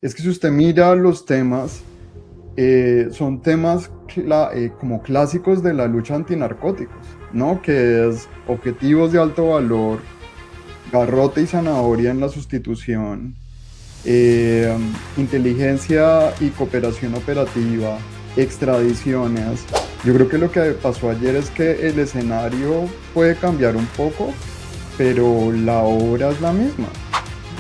Es que si usted mira los temas, son temas como clásicos de la lucha antinarcóticos, ¿no? Que es objetivos de alto valor, garrote y zanahoria en la sustitución, eh, inteligencia y cooperación operativa, extradiciones. Yo creo que lo que pasó ayer es que el escenario puede cambiar un poco, pero la obra es la misma.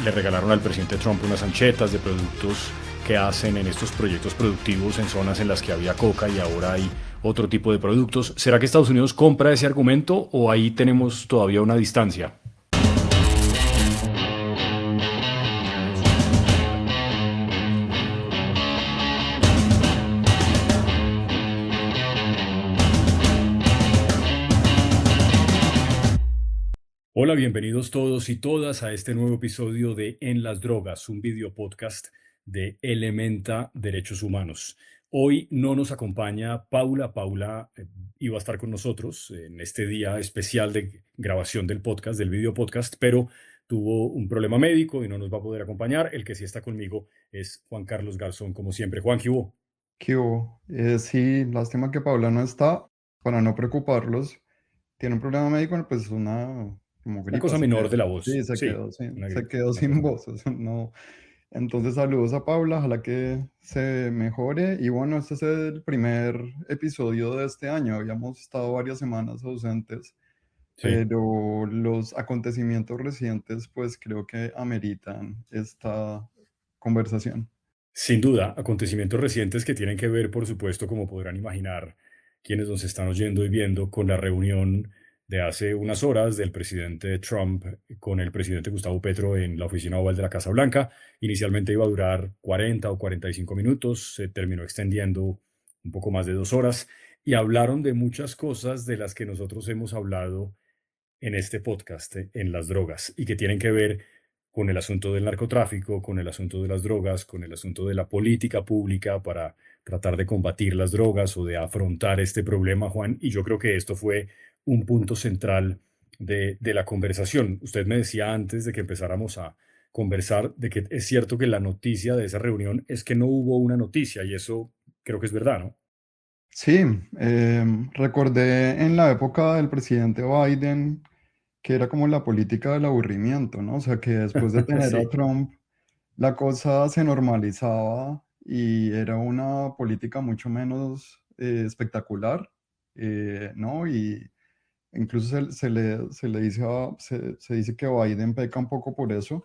Le regalaron al presidente Trump unas anchetas de productos que hacen en estos proyectos productivos en zonas en las que había coca y ahora hay otro tipo de productos. ¿Será que Estados Unidos compra ese argumento o ahí tenemos todavía una distancia? Hola, bienvenidos todos y todas a este nuevo episodio de En las Drogas, un video podcast de Elementa Derechos Humanos. Hoy no nos acompaña Paula. Paula iba a estar con nosotros en este día especial de grabación del podcast, del video podcast, pero tuvo un problema médico y no nos va a poder acompañar. El que sí está conmigo es Juan Carlos Garzón, como siempre. Juan, ¿qué hubo? ¿Qué hubo? Sí, lástima que Paula no está, para no preocuparlos. Tiene un problema médico, pues una como Una gripa cosa se menor quedó. de la Sí, voz. se Sí, quedó sin, una se gripa, quedó una cosa sin menor. voz. No. Entonces saludos a Paula, ojalá que se mejore. Y bueno, este es el primer episodio de este año. Habíamos estado varias semanas ausentes, Sí. pero los acontecimientos recientes pues creo que ameritan esta conversación. Sin duda, acontecimientos recientes que tienen que ver, por supuesto, como podrán imaginar quienes nos están oyendo y viendo, con la reunión de hace unas horas del presidente Trump con el presidente Gustavo Petro en la oficina oval de la Casa Blanca. Inicialmente iba a durar 40 o 45 minutos, se terminó extendiendo un poco más de 2 horas y hablaron de muchas cosas de las que nosotros hemos hablado en este podcast, en las drogas, y que tienen que ver con el asunto del narcotráfico, con el asunto de las drogas, con el asunto de la política pública para tratar de combatir las drogas o de afrontar este problema, Juan. Y yo creo que esto fue un punto central de la conversación. Usted me decía antes de que empezáramos a conversar de que es cierto que la noticia de esa reunión es que no hubo una noticia y eso creo que es verdad, ¿no? Sí, recordé en la época del presidente Biden que era como la política del aburrimiento, ¿no? O sea, que después de tener a Sí, Trump, la cosa se normalizaba y era una política mucho menos espectacular, ¿no? Y incluso se dice que Biden peca un poco por eso.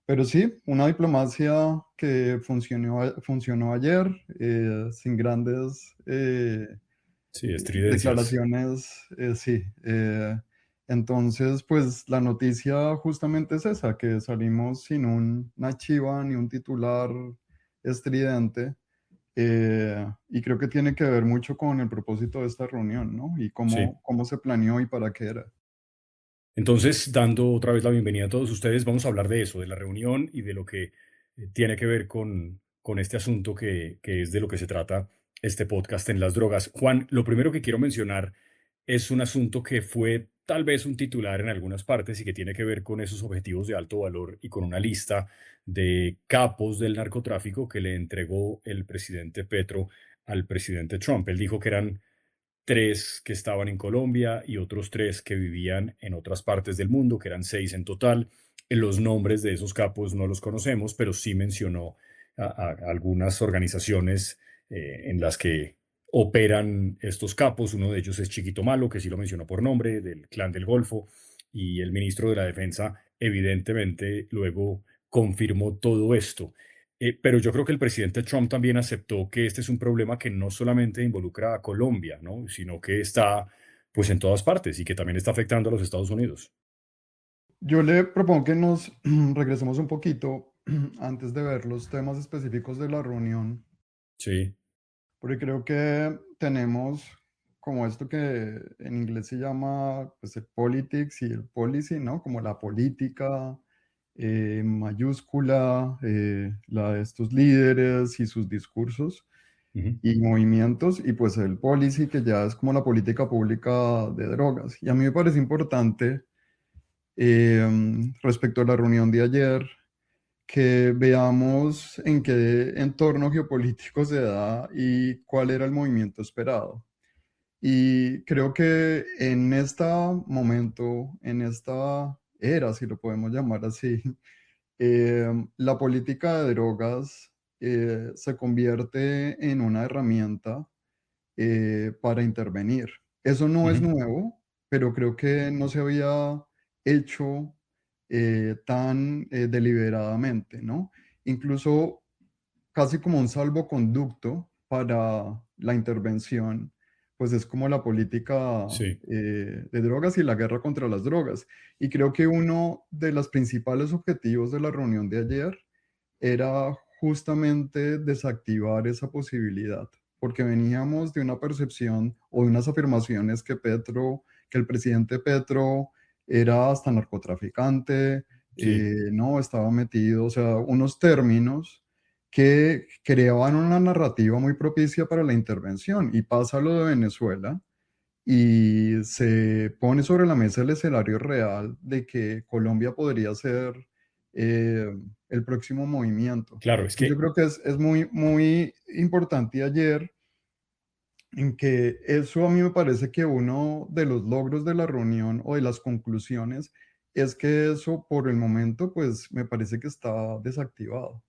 Pero sí, una diplomacia que funcionó ayer, sin grandes sí, estridencias. declaraciones, sí. Entonces, pues la noticia justamente es esa, que salimos sin una chiva ni un titular estridente, y creo que tiene que ver mucho con el propósito de esta reunión, ¿no? Y Sí. cómo se planeó y para qué era. Entonces, dando otra vez la bienvenida a todos ustedes, vamos a hablar de eso, de la reunión y de lo que tiene que ver con este asunto que es de lo que se trata este podcast en las drogas. Juan, lo primero que quiero mencionar es un asunto que fue tal vez un titular en algunas partes y que tiene que ver con esos objetivos de alto valor y con una lista de capos del narcotráfico que le entregó el presidente Petro al presidente Trump. Él dijo que eran tres que estaban en Colombia y otros tres que vivían en otras partes del mundo, que eran 6 en total. Los nombres de esos capos no los conocemos, pero sí mencionó a algunas organizaciones en las que operan estos capos. Uno de ellos es Chiquito Malo, que sí lo mencionó por nombre, del Clan del Golfo, y el ministro de la Defensa evidentemente luego confirmó todo esto. Pero yo creo que el presidente Trump también aceptó que este es un problema que no solamente involucra a Colombia, ¿no? Sino que está pues en todas partes y que también está afectando a los Estados Unidos. Yo le propongo que nos regresemos un poquito antes de ver los temas específicos de la reunión, Sí. porque creo que tenemos como esto que en inglés se llama pues, el politics y el policy, ¿no? Como la política mayúscula, la de estos líderes y sus discursos Ujú. y movimientos, y pues el policy que ya es como la política pública de drogas. Y a mí me parece importante respecto a la reunión de ayer, que veamos en qué entorno geopolítico se da y cuál era el movimiento esperado. Y creo que en este momento, en esta era, si lo podemos llamar así, la política de drogas se convierte en una herramienta para intervenir. Eso no es Ujú. nuevo, pero creo que no se había hecho tan deliberadamente, ¿no? Incluso casi como un salvoconducto para la intervención, pues es como la política Sí, de drogas y la guerra contra las drogas. Y creo que uno de los principales objetivos de la reunión de ayer era justamente desactivar esa posibilidad, porque veníamos de una percepción o de unas afirmaciones que el presidente Petro era hasta narcotraficante, sí, no, estaba metido, o sea, unos términos que creaban una narrativa muy propicia para la intervención. Y pasa lo de Venezuela y se pone sobre la mesa el escenario real de que Colombia podría ser eh, el próximo movimiento. claro, es Y yo que creo que es muy, muy importante ayer en que eso a mí me parece que uno de los logros de la reunión o de las conclusiones es que eso por el momento pues me parece que está desactivado.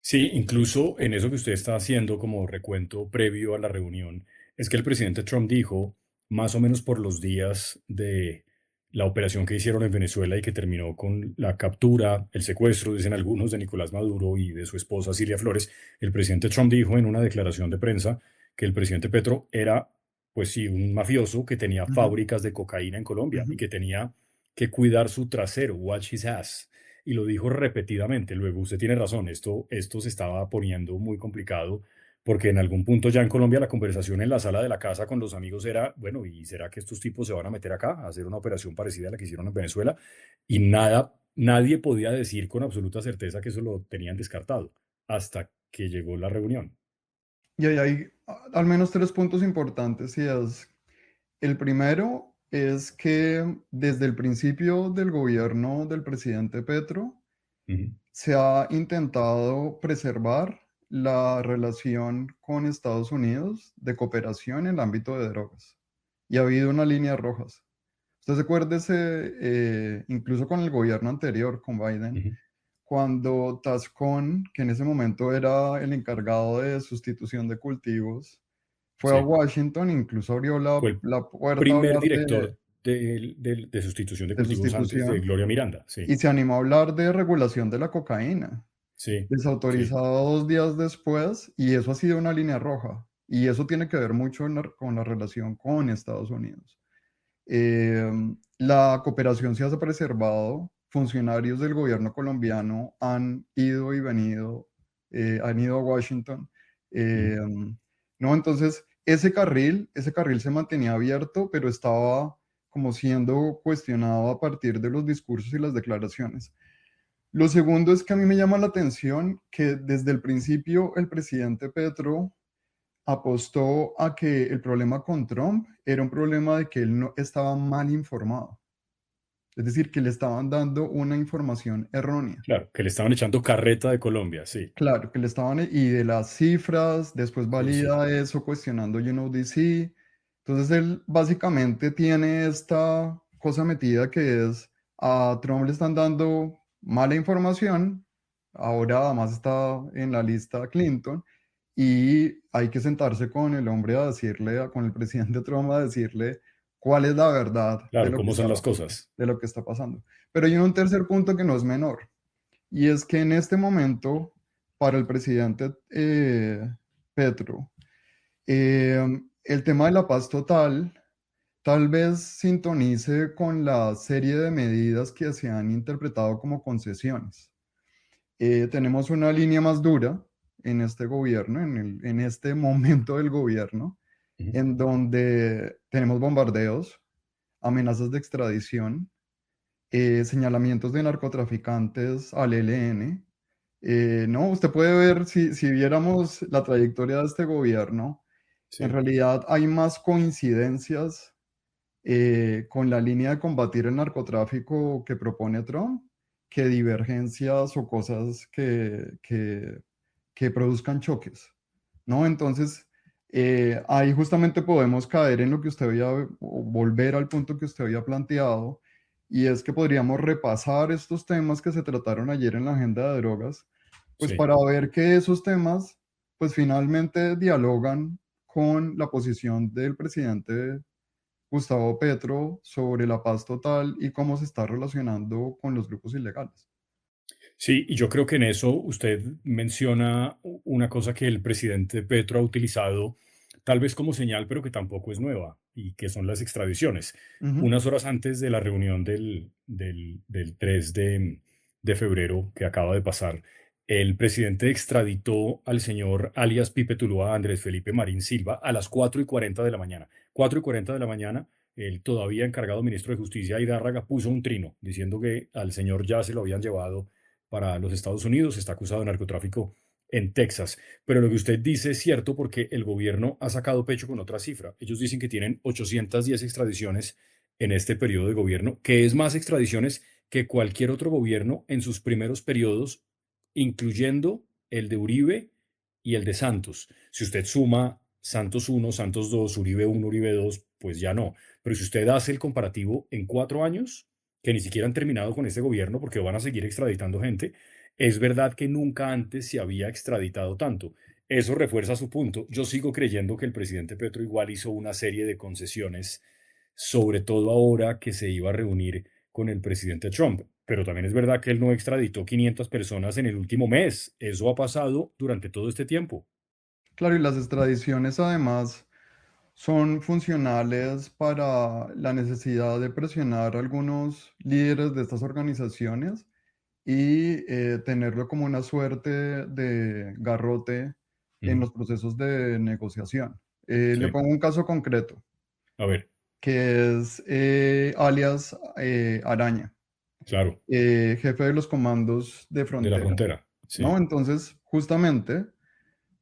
sí, incluso en eso que usted está haciendo como recuento previo a la reunión, es que el presidente Trump dijo, más o menos por los días de la operación que hicieron en Venezuela y que terminó con la captura, el secuestro, dicen algunos, de Nicolás Maduro y de su esposa Cilia Flores, el presidente Trump dijo en una declaración de prensa que el presidente Petro era, pues sí, un mafioso que tenía Ujú, fábricas de cocaína en Colombia y ujú. que tenía que cuidar su trasero, watch his ass, y lo dijo repetidamente. Luego, usted tiene razón, esto se estaba poniendo muy complicado porque en algún punto ya en Colombia la conversación en la sala de la casa con los amigos era, bueno, ¿y será que estos tipos se van a meter acá a hacer una operación parecida a la que hicieron en Venezuela? Y nadie podía decir con absoluta certeza que eso lo tenían descartado hasta que llegó la reunión. Y ahí hay al menos tres puntos importantes y es el primero es que desde el principio del gobierno del presidente Petro Ujú. se ha intentado preservar la relación con Estados Unidos de cooperación en el ámbito de drogas. Y ha habido una línea rojas. Usted se acuérdese, incluso con el gobierno anterior, con Biden, Ujú. cuando Tascón, que en ese momento era el encargado de sustitución de cultivos, fue a Sí, Washington, incluso abrió fue el la puerta a primer hablar director de sustitución de de cultivos antes de sustitución Gloria Miranda. Sí, y se animó a hablar de regulación de la cocaína, sí, sí, desautorizado 2 días después, y eso ha sido una línea roja. Y eso tiene que ver mucho con la relación con Estados Unidos. La cooperación se ha preservado, funcionarios del gobierno colombiano han ido y venido, han ido a Washington. ujú, eh, ¿No? Entonces, ese carril se mantenía abierto, pero estaba como siendo cuestionado a partir de los discursos y las declaraciones. Lo segundo es que a mí me llama la atención que desde el principio el presidente Petro apostó a que el problema con Trump era un problema de que él no estaba mal informado, es decir, que le estaban dando una información errónea. claro, que le estaban echando carreta de Colombia, sí, Claro, que le estaban, y de las cifras, después sí, valida eso cuestionando UNODC. Entonces él básicamente tiene esta cosa metida que es a Trump le están dando mala información, ahora además está en la lista Clinton y hay que sentarse con el hombre a decirle, con el presidente Trump a decirle cuál es la verdad claro, ¿cómo son las cosas? de lo que está pasando. Pero hay un tercer punto que no es menor. Y es que en este momento, para el presidente Petro, el tema de la paz total tal vez sintonice con la serie de medidas que se han interpretado como concesiones. Tenemos una línea más dura en este gobierno, en este momento del gobierno, Ujú. en donde tenemos bombardeos, amenazas de extradición, señalamientos de narcotraficantes al ELN. No, usted puede ver, si viéramos la trayectoria de este gobierno, en Sí, realidad hay más coincidencias con la línea de combatir el narcotráfico que propone Trump que divergencias o cosas que produzcan choques, ¿no? Entonces, ahí justamente podemos caer en lo que usted había, o volver al punto que usted había planteado, y es que podríamos repasar estos temas que se trataron ayer en la agenda de drogas, pues Sí. para ver que esos temas, pues finalmente dialogan con la posición del presidente Gustavo Petro sobre la paz total y cómo se está relacionando con los grupos ilegales. Sí, y yo creo que en eso usted menciona una cosa que el presidente Petro ha utilizado tal vez como señal, pero que tampoco es nueva, y que son las extradiciones. Ujú. Unas horas antes de la reunión del 3 de febrero que acaba de pasar, el presidente extraditó al señor alias Pipe Tuluá, Andrés Felipe Marín Silva, a las 4:40 de la mañana. 4:40 de la mañana, el todavía encargado ministro de Justicia, Hidárraga, puso un trino diciendo que al señor ya se lo habían llevado para los Estados Unidos, está acusado de narcotráfico en Texas. Pero lo que usted dice es cierto porque el gobierno ha sacado pecho con otra cifra. Ellos dicen que tienen 810 extradiciones en este periodo de gobierno, que es más extradiciones que cualquier otro gobierno en sus primeros periodos, incluyendo el de Uribe y el de Santos. Si usted suma Santos 1, Santos 2, Uribe 1, Uribe 2, pues ya no. Pero si usted hace el comparativo en 4 años, que ni siquiera han terminado con este gobierno porque van a seguir extraditando gente, es verdad que nunca antes se había extraditado tanto. Eso refuerza su punto. Yo sigo creyendo que el presidente Petro igual hizo una serie de concesiones, sobre todo ahora que se iba a reunir con el presidente Trump. Pero también es verdad que él no extraditó 500 personas en el último mes. Eso ha pasado durante todo este tiempo. Claro, y las extradiciones además son funcionales para la necesidad de presionar a algunos líderes de estas organizaciones y tenerlo como una suerte de garrote en Ujú. los procesos de negociación. Le Sí. pongo un caso concreto, A ver, que es alias Araña, claro, jefe de los comandos de de la frontera, frontera. ¿no? Sí. Entonces, justamente,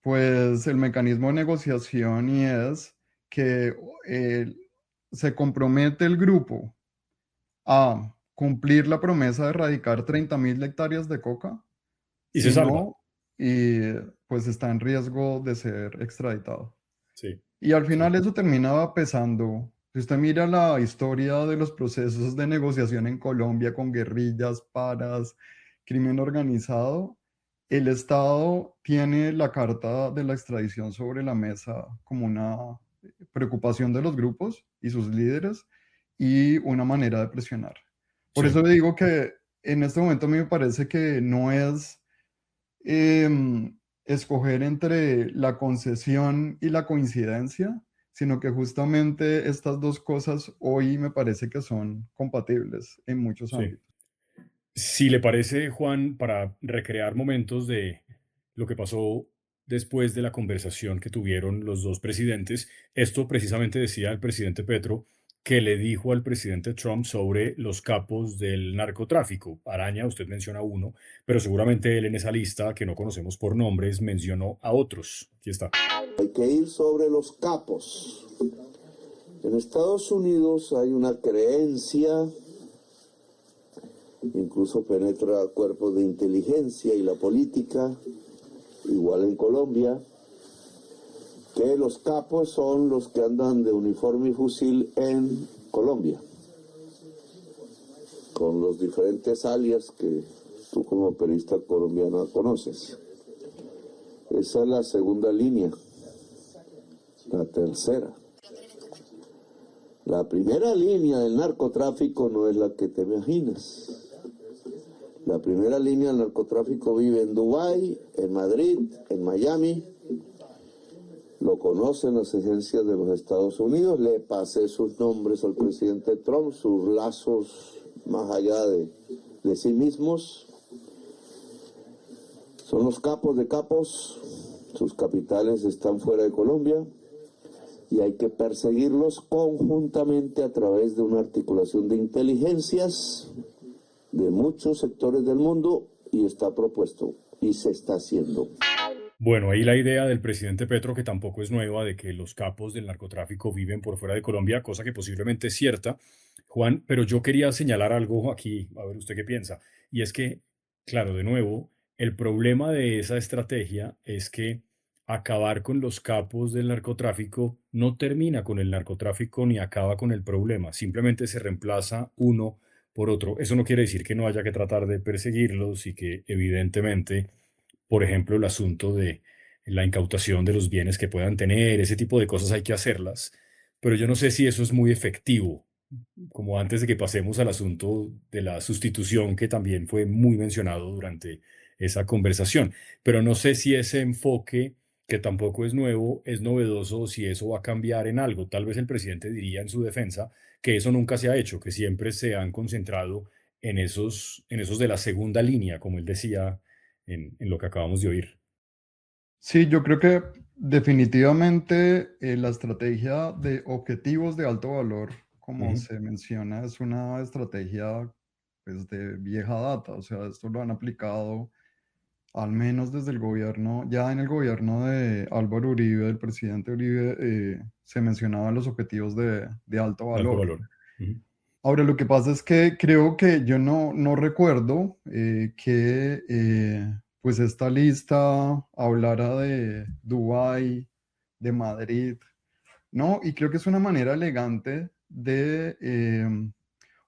pues el mecanismo de negociación y es que eh, se compromete el grupo a cumplir la promesa de erradicar 30.000 hectáreas de coca, Y se si salva. no, y pues está en riesgo de ser extraditado. Sí. Y al Sí. final eso terminaba pesando. Si usted mira la historia de los procesos de negociación en Colombia con guerrillas, paras, crimen organizado, el Estado tiene la carta de la extradición sobre la mesa como una preocupación de los grupos y sus líderes y una manera de presionar. Por eso Sí. digo que en este momento a mí me parece que no es escoger entre la concesión y la coincidencia, sino que justamente estas dos cosas hoy me parece que son compatibles en muchos Sí. ámbitos. Si le parece, Juan, para recrear momentos de lo que pasó después de la conversación que tuvieron los dos presidentes, esto precisamente decía el presidente Petro, que le dijo al presidente Trump sobre los capos del narcotráfico. Araña, usted menciona uno, pero seguramente él en esa lista, que no conocemos por nombres, mencionó a otros. Aquí está. Hay que ir sobre los capos. En Estados Unidos hay una creencia, incluso penetra cuerpos de inteligencia y la política, igual en Colombia, que los capos son los que andan de uniforme y fusil en Colombia, con los diferentes alias que tú como periodista colombiano conoces. Esa es la segunda línea. La tercera. La primera línea del narcotráfico no es la que te imaginas. La primera línea del narcotráfico vive en Dubái, en Madrid, en Miami. Lo conocen las agencias de los Estados Unidos. Le pasé sus nombres al presidente Trump, sus lazos más allá de sí mismos. Son los capos de capos. Sus capitales están fuera de Colombia. Y hay que perseguirlos conjuntamente a través de una articulación de inteligencias de muchos sectores del mundo, y está propuesto y se está haciendo. Bueno, ahí la idea del presidente Petro, que tampoco es nueva, de que los capos del narcotráfico viven por fuera de Colombia, cosa que posiblemente es cierta, Juan, pero yo quería señalar algo aquí, a ver usted qué piensa. Y es que, claro, de nuevo, el problema de esa estrategia es que acabar con los capos del narcotráfico no termina con el narcotráfico ni acaba con el problema, simplemente se reemplaza uno por otro. Eso no quiere decir que no haya que tratar de perseguirlos y que evidentemente, por ejemplo, el asunto de la incautación de los bienes que puedan tener, ese tipo de cosas hay que hacerlas, pero yo no sé si eso es muy efectivo, como antes de que pasemos al asunto de la sustitución, que también fue muy mencionado durante esa conversación. Pero no sé si ese enfoque, que tampoco es nuevo, es novedoso o si eso va a cambiar en algo. Tal vez el presidente diría en su defensa que eso nunca se ha hecho, que siempre se han concentrado en esos de la segunda línea, como él decía en lo que acabamos de oír. Sí, yo creo que definitivamente la estrategia de objetivos de alto valor, como Ujú. se menciona, es una estrategia pues, de vieja data. O sea, esto lo han aplicado al menos desde el gobierno, ya en el gobierno de Álvaro Uribe, del presidente Uribe, se mencionaban los objetivos de alto De alto valor. valor. Ujú. Ahora, lo que pasa es que creo que yo no recuerdo que pues esta lista hablara de Dubái, de Madrid, ¿no? Y creo que es una manera elegante de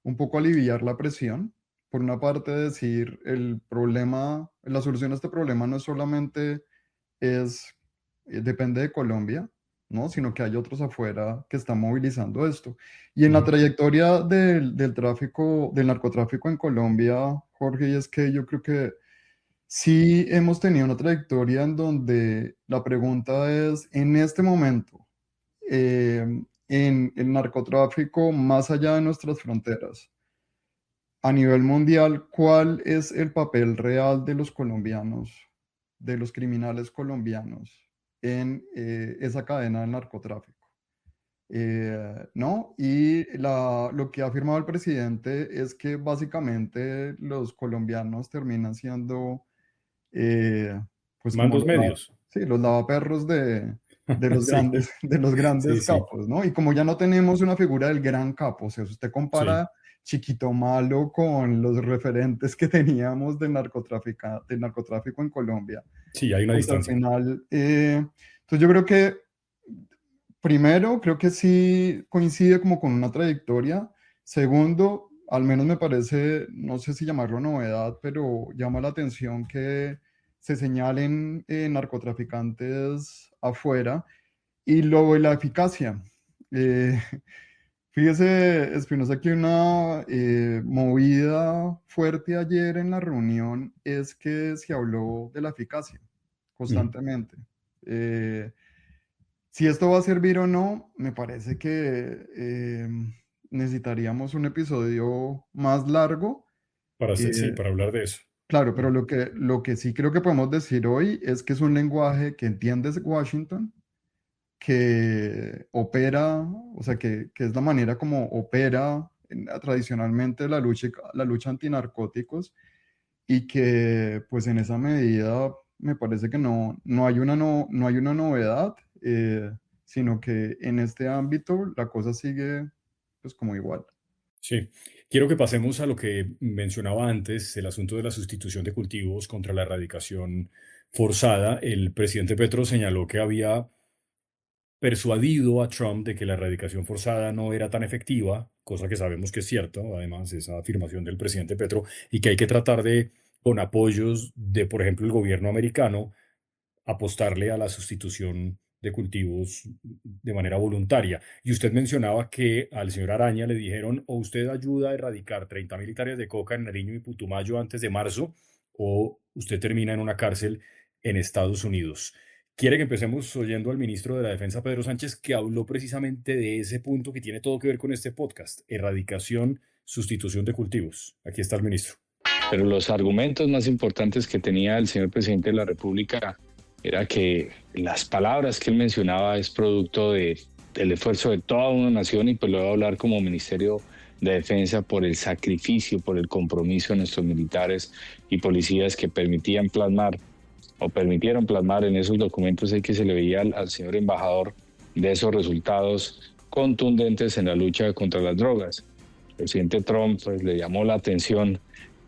un poco aliviar la presión. Por una parte, decir el problema, la solución a este problema no es solamente es, depende de Colombia, ¿no? Sino que hay otros afuera que están movilizando esto. Y en la Ujú. trayectoria del tráfico, del narcotráfico en Colombia, Jorge, y es que yo creo que sí hemos tenido una trayectoria en donde la pregunta es, en este momento, en el narcotráfico más allá de nuestras fronteras, a nivel mundial, ¿cuál es el papel real de los colombianos, de los criminales colombianos en esa cadena del narcotráfico? ¿No? Y lo que ha afirmado el presidente es que básicamente los colombianos terminan siendo, eh, pues como Mandos medios. sí, los lavaperros de los Sí, grandes, de los sí, grandes sí, capos, ¿no? Y como ya no tenemos una figura del gran capo, o sea, si usted sí. compara Chiquito Malo con los referentes que teníamos del narcotráfico en Colombia, Sí, hay una pues al distancia. final, entonces yo creo que primero, creo que sí coincide como con una trayectoria. Segundo, al menos me parece, no sé si llamarlo novedad, pero llama la atención que se señalen narcotraficantes afuera. Y luego la eficacia. Eh, Fíjese, Espinosa, que una movida fuerte ayer en la reunión es que se habló de la eficacia Ujú. constantemente. Eh, si esto va a servir o no, me parece que necesitaríamos un episodio más largo. Sí, eh, para hablar de eso. claro, pero Ujú. lo que sí creo que podemos decir hoy es que es un lenguaje que entiende Washington, que opera, o sea, que es la manera como opera tradicionalmente la lucha antinarcóticos, y que pues en esa medida me parece que no hay una novedad, sino que en este ámbito la cosa sigue pues como igual. Sí. Quiero que pasemos a lo que mencionaba antes, el asunto de la sustitución de cultivos contra la erradicación forzada. El presidente Petro señaló que había persuadido a Trump de que la erradicación forzada no era tan efectiva, cosa que sabemos que es cierta, además, esa afirmación del presidente Petro, y que hay que tratar de, con apoyos de, por ejemplo, el gobierno americano, apostarle a la sustitución de cultivos de manera voluntaria. Y usted mencionaba que al señor Araña le dijeron: o usted ayuda a erradicar 30.000 hectáreas de coca en Nariño y Putumayo antes de marzo, o usted termina en una cárcel en Estados Unidos. Quiere que empecemos oyendo al ministro de la Defensa, Pedro Sánchez, que habló precisamente de ese punto que tiene todo que ver con este podcast: erradicación, sustitución de cultivos. Aquí está el ministro. Pero los argumentos más importantes que tenía el señor presidente de la República era que las palabras que él mencionaba es producto del esfuerzo de toda una nación, y pues lo voy a hablar como Ministerio de Defensa, por el sacrificio, por el compromiso de nuestros militares y policías que permitieron plasmar en esos documentos que se le veía al señor embajador de esos resultados contundentes en la lucha contra las drogas. El presidente Trump pues, le llamó la atención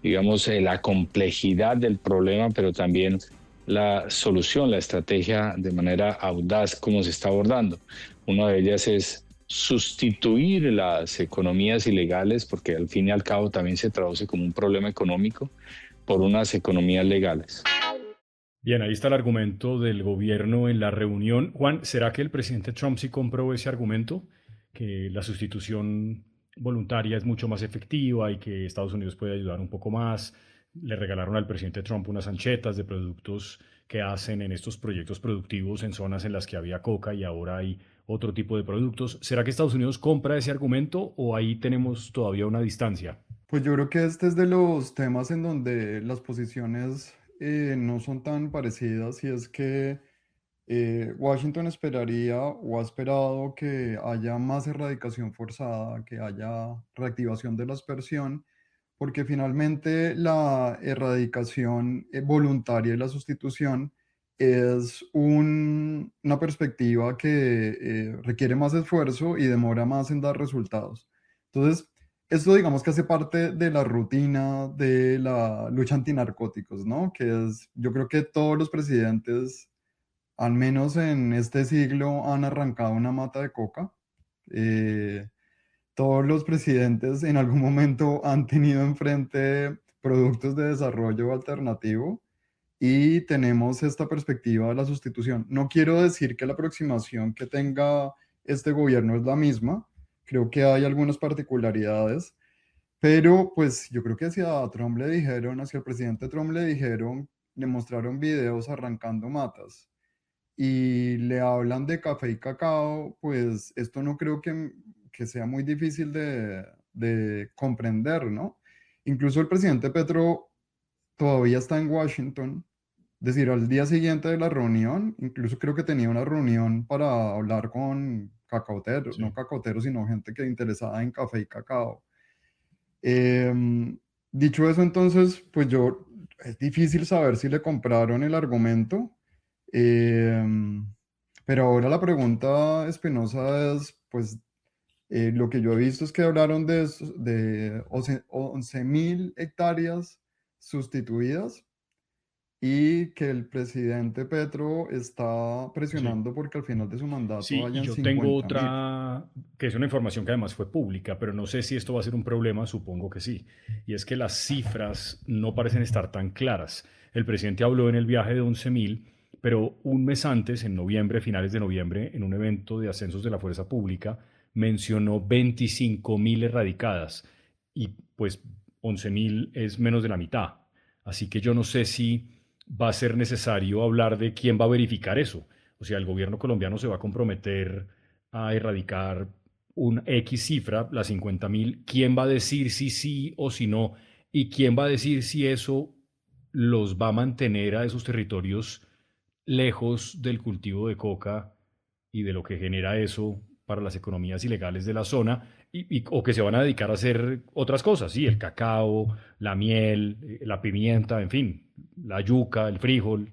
digamos, la complejidad del problema, pero también la solución, la estrategia de manera audaz como se está abordando. Una de ellas es sustituir las economías ilegales, porque al fin y al cabo también se traduce como un problema económico, por unas economías legales. Bien, ahí está el argumento del gobierno en la reunión. Juan, ¿será que el presidente Trump sí compró ese argumento? Que la sustitución voluntaria es mucho más efectiva y que Estados Unidos puede ayudar un poco más. Le regalaron al presidente Trump unas anchetas de productos que hacen en estos proyectos productivos en zonas en las que había coca y ahora hay otro tipo de productos. ¿Será que Estados Unidos compra ese argumento o ahí tenemos todavía una distancia? Pues yo creo que este es de los temas en donde las posiciones no son tan parecidas y es que Washington esperaría o ha esperado que haya más erradicación forzada, que haya reactivación de la aspersión, porque finalmente la erradicación voluntaria y la sustitución es una perspectiva que requiere más esfuerzo y demora más en dar resultados. Entonces, esto digamos que hace parte de la rutina de la lucha antinarcóticos, ¿no? Que es, yo creo que todos los presidentes al menos en este siglo, han arrancado una mata de coca. Eh, Todos los presidentes en algún momento han tenido enfrente productos de desarrollo alternativo y tenemos esta perspectiva de la sustitución. No quiero decir que la aproximación que tenga este gobierno es la misma. Creo que hay algunas particularidades, pero pues yo creo que hacia Trump le dijeron, hacia el presidente Trump le dijeron, le mostraron videos arrancando matas y le hablan de café y cacao, pues esto no creo que sea muy difícil de comprender, ¿no? Incluso el presidente Petro todavía está en Washington, es decir, al día siguiente de la reunión, incluso creo que tenía una reunión para hablar con cacaoteros, no Sí. cacaoteros, sino gente que interesada en café y cacao. Em, Dicho eso, entonces, pues yo, es difícil saber si le compraron el argumento. em, pero ahora la pregunta espinosa es, pues, lo que yo he visto es que hablaron de 11.000 hectáreas sustituidas y que el presidente Petro está Sí. presionando porque al final de su mandato Sí, y hayan yo tengo 50.000. otra, que es una información que además fue pública, pero no sé si esto va a ser un problema, supongo que sí. Y es que las cifras no parecen estar tan claras. El presidente habló en el viaje de 11.000, pero un mes antes, en noviembre, finales de noviembre, en un evento de ascensos de la fuerza pública, mencionó 25.000 erradicadas. Y pues 11.000 es menos de la mitad. Así que yo no sé si va a ser necesario hablar de quién va a verificar eso. O sea, el gobierno colombiano se va a comprometer a erradicar un X cifra, las 50.000. ¿Quién va a decir si sí o si no? ¿Y quién va a decir si eso los va a mantener a esos territorios lejos del cultivo de coca y de lo que genera eso para las economías ilegales de la zona? O que se van a dedicar a hacer otras cosas, sí, el cacao, la miel, la pimienta, en fin, la yuca, el frijol.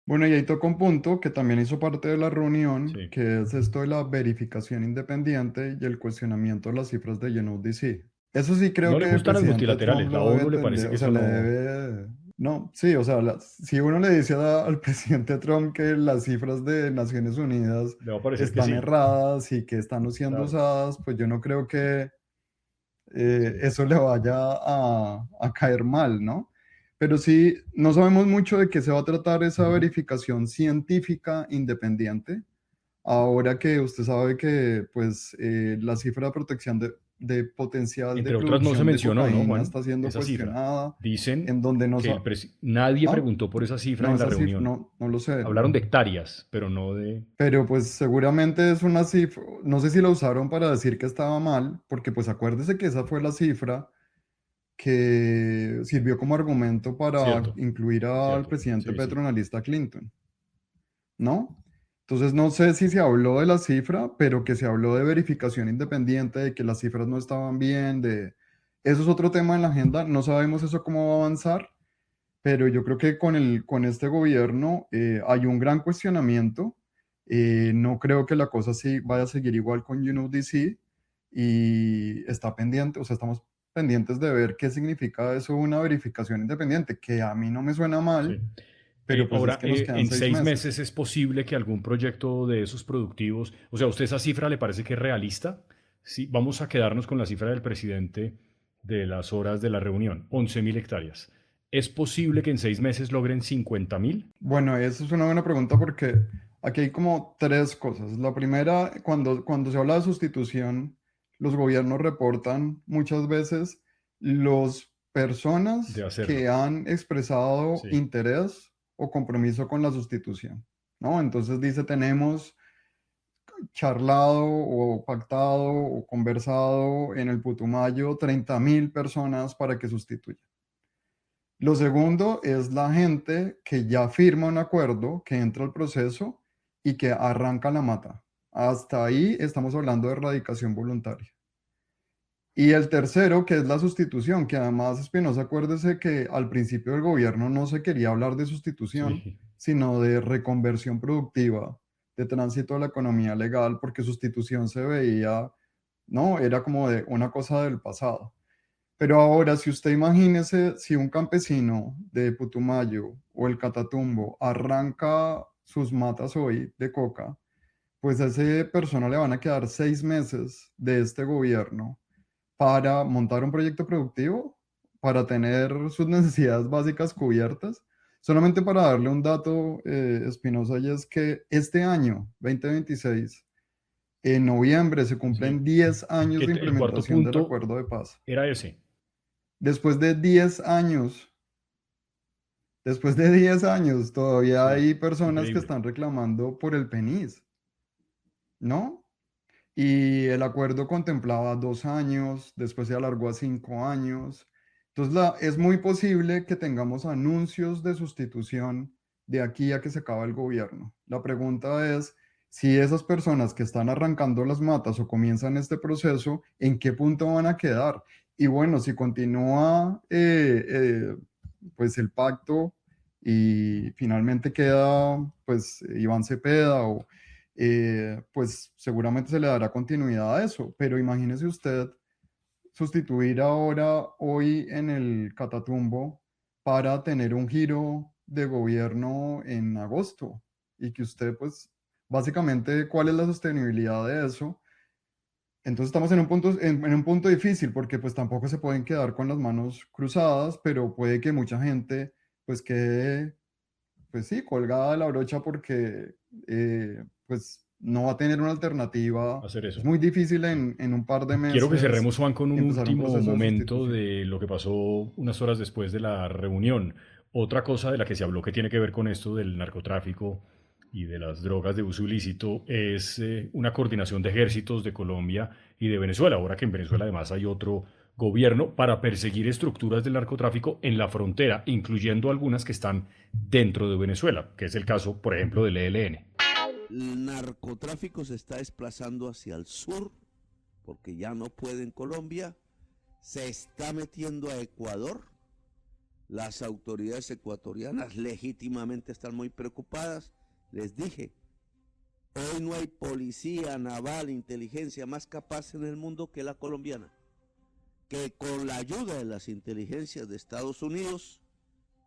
Bueno, y ahí toca un punto que también hizo parte de la reunión, Sí. que es esto de la verificación independiente y el cuestionamiento de las cifras de UNODC. Eso sí No creo le que el gustan las presidente Trump multilaterales. La lo debe ONU le parece entender, que o sea, eso le no, debe... No, sí, o sea, si uno le dice al presidente Trump que las cifras de Naciones Unidas le va a parecer que están sí. erradas y que están siendo Claro. usadas, pues yo no creo que eso le vaya a caer mal, ¿no? Pero sí, no sabemos mucho de qué se va a tratar esa verificación científica independiente. Ahora que usted sabe que pues la cifra de protección de potencial de Entre otras, no se producción de mencionó, ¿no, cocaína Juan? está siendo Esa cifra. cuestionada, Dicen en donde no que sa- nadie Ah, preguntó por esa cifra no, en la esa cifra, reunión. no, no lo sé. Hablaron de hectáreas, pero no de... Pero pues seguramente es una cifra, no sé si la usaron para decir que estaba mal, porque pues acuérdese que esa fue la cifra que sirvió como argumento para Cierto, incluir al cierto. presidente Sí, Petro sí. en la lista Clinton, ¿no? Entonces no sé si se habló de la cifra, pero que se habló de verificación independiente, de que las cifras no estaban bien, de... Eso es otro tema en la agenda, no sabemos eso cómo va a avanzar, pero yo creo que con este gobierno hay un gran cuestionamiento. No creo que la cosa sí vaya a seguir igual con UNODC y está pendiente, o sea, estamos pendientes de ver qué significa eso, una verificación independiente, que a mí no me suena mal, Sí. pero pues es Ahora, que nos quedan en 6 seis meses. meses es posible que algún proyecto de esos productivos, o sea, ¿a usted esa cifra le parece que es realista? Sí, vamos a quedarnos con la cifra del presidente de las horas de la reunión, 11.000 hectáreas. ¿Es posible que en 6 meses logren 50.000? Bueno, esa es una buena pregunta porque aquí hay como tres cosas. La primera, cuando se habla de sustitución, los gobiernos reportan muchas veces las De personas hacerlo. que han expresado Sí. interés o compromiso con la sustitución, ¿no? Entonces dice, tenemos charlado o pactado o conversado en el Putumayo 30.000 personas para que sustituyan. Lo segundo es la gente que ya firma un acuerdo, que entra al proceso y que arranca la mata. Hasta ahí estamos hablando de erradicación voluntaria. Y el tercero, que es la sustitución, que además, Espinosa, acuérdese que al principio del gobierno no se quería hablar de sustitución, Sí. sino de reconversión productiva, de tránsito a la economía legal, porque sustitución se veía, no, era como de una cosa del pasado. Pero ahora, si usted imagínese, si un campesino de Putumayo o el Catatumbo arranca sus matas hoy de coca, pues a esa persona le van a quedar 6 meses de este gobierno para montar un proyecto productivo, para tener sus necesidades básicas cubiertas. Solamente para darle un dato, Espinosa, y es que este año, 2026, en noviembre se Sí. cumplen 10 años de El cuarto implementación del punto acuerdo de paz. era ese. Después de 10 años, después de 10 años, todavía Sí, hay personas que increíble. están reclamando por el PENIS, ¿no? Y el acuerdo contemplaba 2 años, después se alargó a 5 años. Entonces, es muy posible que tengamos anuncios de sustitución de aquí a que se acabe el gobierno. La pregunta es si esas personas que están arrancando las matas o comienzan este proceso, ¿en qué punto van a quedar? Y bueno, si continúa pues el pacto y finalmente queda pues Iván Cepeda o pues seguramente se le dará continuidad a eso, pero imagínese usted sustituir ahora, hoy en el Catatumbo, para tener un giro de gobierno en agosto y que usted, pues, básicamente, ¿cuál es la sostenibilidad de eso? Entonces estamos en un punto difícil porque pues tampoco se pueden quedar con las manos cruzadas, pero puede que mucha gente pues quede pues sí, colgada de la brocha porque pues no va a tener una alternativa. Hacer Es eso. muy difícil Sí. en un par de Quiero que meses cerremos, Juan, con un empezar un último proceso de momento sustitución. de lo que pasó unas horas después de la reunión. Otra cosa de la que se habló que tiene que ver con esto del narcotráfico y de las drogas de uso ilícito es una coordinación de ejércitos de Colombia y de Venezuela. Ahora que en Venezuela además hay otro gobierno para perseguir estructuras del narcotráfico en la frontera, incluyendo algunas que están dentro de Venezuela, que es el caso, por ejemplo, del ELN. El narcotráfico se está desplazando hacia el sur porque ya no puede en Colombia, se está metiendo a Ecuador. Las autoridades ecuatorianas legítimamente están muy preocupadas. Les dije, hoy no hay policía naval, inteligencia más capaz en el mundo que la colombiana, que con la ayuda de las inteligencias de Estados Unidos,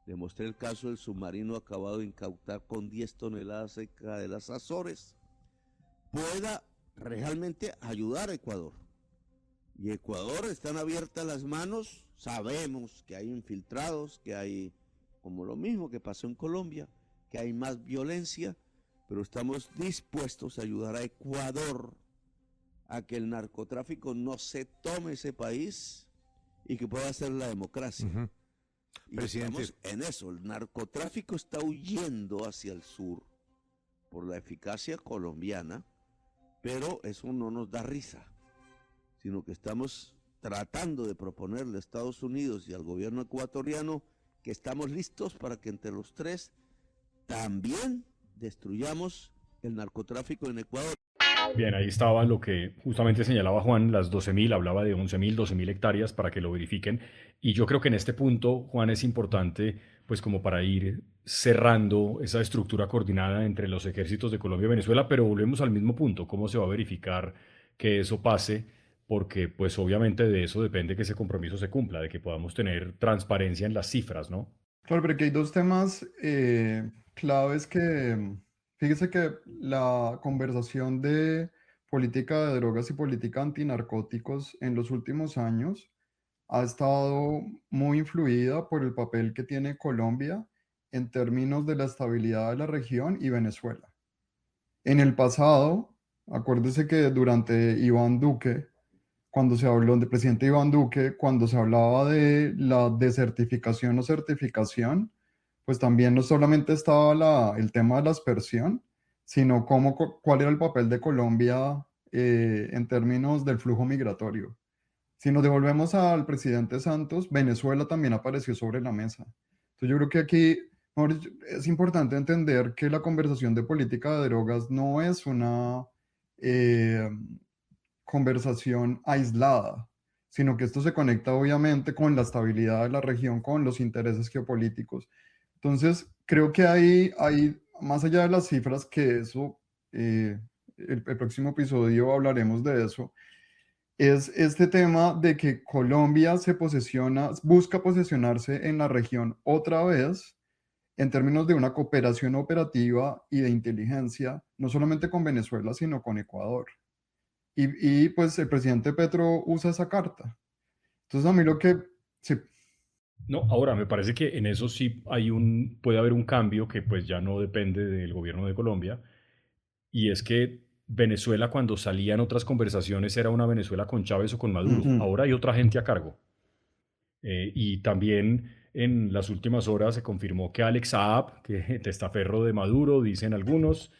demostré el caso del submarino acabado de incautar con 10 toneladas cerca de las Azores, pueda realmente ayudar a Ecuador. Y Ecuador están abiertas las manos, sabemos que hay infiltrados, que hay como lo mismo que pasó en Colombia, que hay más violencia, pero estamos dispuestos a ayudar a Ecuador a que el narcotráfico no se tome ese país y que pueda ser la democracia. Y Presidente. estamos en eso, el narcotráfico está huyendo hacia el sur por la eficacia colombiana, pero eso no nos da risa, sino que estamos tratando de proponerle a Estados Unidos y al gobierno ecuatoriano que estamos listos para que entre los tres también destruyamos el narcotráfico en Ecuador. Bien, ahí estaba lo que justamente señalaba Juan, las 12.000, hablaba de 11.000, 12.000 hectáreas para que lo verifiquen. Y yo creo que en este punto, Juan, es importante, pues como para ir cerrando esa estructura coordinada entre los ejércitos de Colombia y Venezuela, pero volvemos al mismo punto, ¿cómo se va a verificar que eso pase? porque pues obviamente de eso depende que ese compromiso se cumpla, de que podamos tener transparencia en las cifras, ¿no? Claro, pero aquí hay dos temas claves fíjese que la conversación de política de drogas y política antinarcóticos en los últimos años ha estado muy influida por el papel que tiene Colombia en términos de la estabilidad de la región y Venezuela. En el pasado, acuérdese que durante Iván Duque, cuando se habló del presidente Iván Duque, cuando se hablaba de la desertificación o certificación, pues también no solamente estaba el tema de la aspersión, sino cuál era el papel de Colombia en términos del flujo migratorio. Si nos devolvemos al presidente Santos, Venezuela también apareció sobre la mesa. Entonces yo creo que aquí es importante entender que la conversación de política de drogas no es una conversación aislada, sino que esto se conecta obviamente con la estabilidad de la región, con los intereses geopolíticos. Entonces, creo que hay más allá de las cifras, que eso, el próximo episodio hablaremos de eso, es este tema de que Colombia busca posesionarse en la región otra vez en términos de una cooperación operativa y de inteligencia, no solamente con Venezuela, sino con Ecuador. Y pues el presidente Petro usa esa carta. Entonces a mí sí. No, ahora me parece que en eso sí puede haber un cambio que pues ya no depende del gobierno de Colombia, y es que Venezuela, cuando salían otras conversaciones, era una Venezuela con Chávez o con Maduro. Ahora hay otra gente a cargo. Y también en las últimas horas se confirmó que Alex Saab, que testaferro de Maduro, dicen algunos,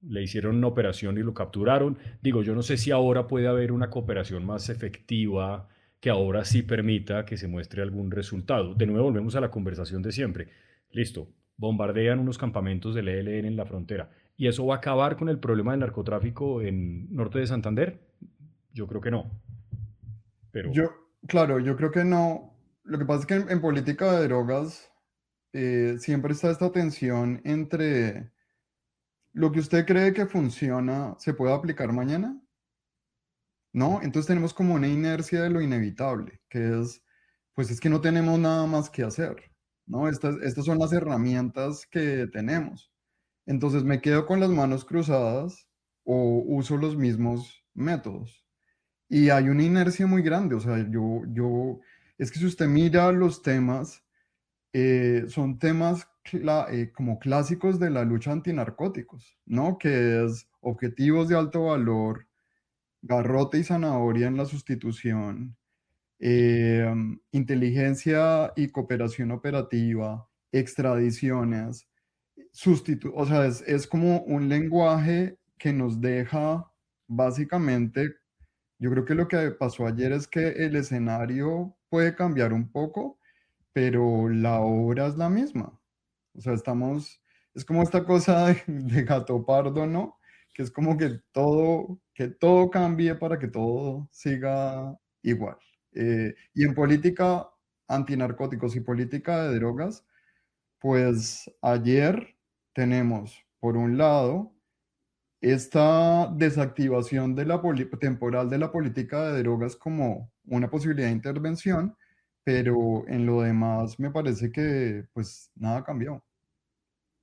le hicieron una operación y lo capturaron. Digo, yo no sé si ahora puede haber una cooperación más efectiva que ahora sí permita que se muestre algún resultado. De nuevo volvemos a la conversación de siempre. Listo, bombardean unos campamentos del ELN en la frontera. ¿Y eso va a acabar con el problema del narcotráfico en norte de Santander? Yo creo que no. Pero... Claro, yo creo que no. Lo que pasa es que en política de drogas siempre está esta tensión entre lo que usted cree que funciona, ¿se puede aplicar mañana? ¿No? Entonces tenemos como una inercia de lo inevitable, que pues es que no tenemos nada más que hacer, ¿no? Estas son las herramientas que tenemos. Entonces me quedo con las manos cruzadas o uso los mismos métodos. Y hay una inercia muy grande, o sea, es que si usted mira los temas, son temas como clásicos de la lucha antinarcóticos, ¿no? Que es objetivos de alto valor, garrote y zanahoria en la sustitución, inteligencia y cooperación operativa, extradiciones, o sea, es como un lenguaje que nos deja básicamente. Yo creo que lo que pasó ayer es que el escenario puede cambiar un poco, pero la obra es la misma. O sea, es como esta cosa de gato pardo, ¿no? Que es como que todo cambie para que todo siga igual. Y en política antinarcóticos y política de drogas, pues ayer tenemos, por un lado, esta desactivación temporal de la política de drogas como una posibilidad de intervención, pero en lo demás me parece que pues nada cambió.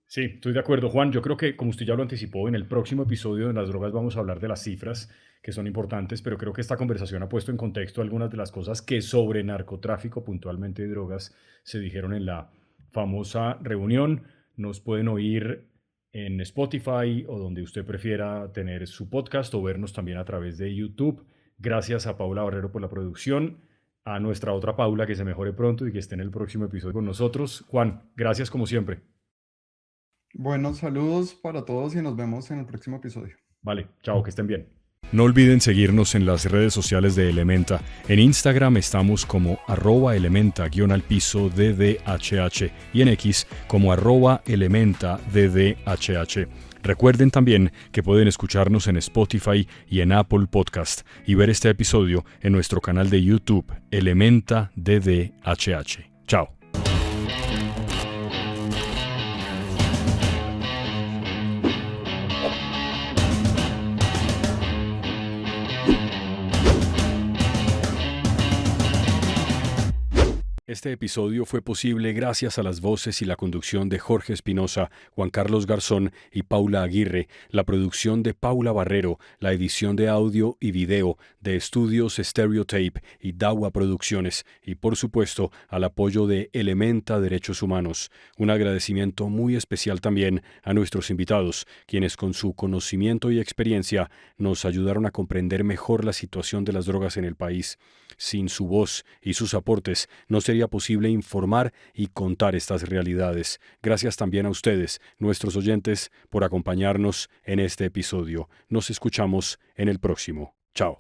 Sí, estoy de acuerdo, Juan. Yo creo que, como usted ya lo anticipó, en el próximo episodio de las drogas vamos a hablar de las cifras, que son importantes, pero creo que esta conversación ha puesto en contexto algunas de las cosas que sobre narcotráfico, puntualmente de drogas, se dijeron en la famosa reunión. Nos pueden oír en Spotify o donde usted prefiera tener su podcast, o vernos también a través de YouTube. Gracias a Paula Barrero por la producción, a nuestra otra Paula, que se mejore pronto y que esté en el próximo episodio con nosotros. Juan, gracias como siempre. Bueno, saludos para todos y nos vemos en el próximo episodio. Vale, chao, que estén bien. No olviden seguirnos en las redes sociales de Elementa. En Instagram estamos como @elementa_DDHH y en X como @elementa_DDHH. Recuerden también que pueden escucharnos en Spotify y en Apple Podcast y ver este episodio en nuestro canal de YouTube, Elementa DDHH. Chao. Este episodio fue posible gracias a las voces y la conducción de Jorge Espinosa, Juan Carlos Garzón y Paula Aguirre, la producción de Paula Barrero, la edición de audio y video de Estudios Stereotape y Dawa Producciones y, por supuesto, al apoyo de Elementa Derechos Humanos. Un agradecimiento muy especial también a nuestros invitados, quienes con su conocimiento y experiencia nos ayudaron a comprender mejor la situación de las drogas en el país. Sin su voz y sus aportes no sería posible informar y contar estas realidades. Gracias también a ustedes, nuestros oyentes, por acompañarnos en este episodio. Nos escuchamos en el próximo. Chao.